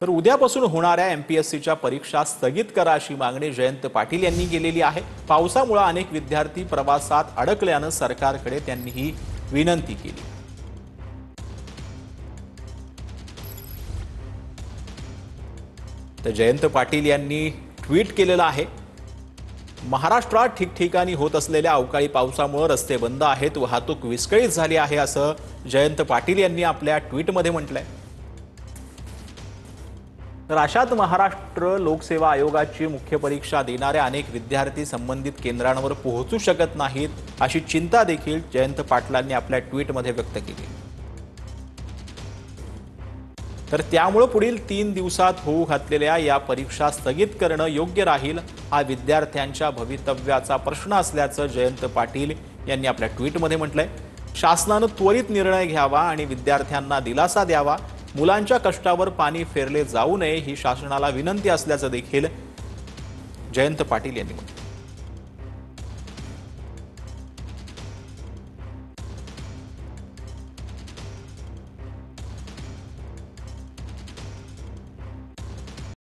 तर उद्यापासून होणाऱ्या एमपीएससीच्या परीक्षा स्थगित करा अशी मागणी जयंत पाटील यांनी केलेली आहे। पावसामुळे अनेक विद्यार्थी प्रवासात अडकल्यानं सरकारकडे त्यांनी ही विनंती केली। तर जयंत पाटील यांनी ट्विट केलेलं आहे, महाराष्ट्रात ठिकठिकाणी होत असलेल्या अवकाळी पावसामुळे रस्ते बंद आहेत, वाहतूक विस्कळीत झाली आहे असं जयंत पाटील यांनी आपल्या ट्विटमध्ये म्हटलंय। तर अशात महाराष्ट्र लोकसेवा आयोगाची मुख्य परीक्षा देणाऱ्या अनेक विद्यार्थी संबंधित केंद्रांवर पोहोचू शकत नाहीत अशी चिंता देखील जयंत पाटलांनी आपल्या ट्विटमध्ये व्यक्त केली। तर त्यामुळे पुढील 3 दिवसात होऊ घातलेल्या या परीक्षा स्थगित करणं योग्य राहील, हा विद्यार्थ्यांच्या भवितव्याचा प्रश्न असल्याचं जयंत पाटील यांनी आपल्या ट्विटमध्ये म्हटलंय। शासनाने त्वरित निर्णय घ्यावा आणि विद्यार्थ्यांना दिलासा द्यावा, मुलांच्या कष्टावर पाणी फेरले जाऊ नये ही शासनाला विनंती असल्याचं देखील जयंत पाटील यांनी म्हटलं।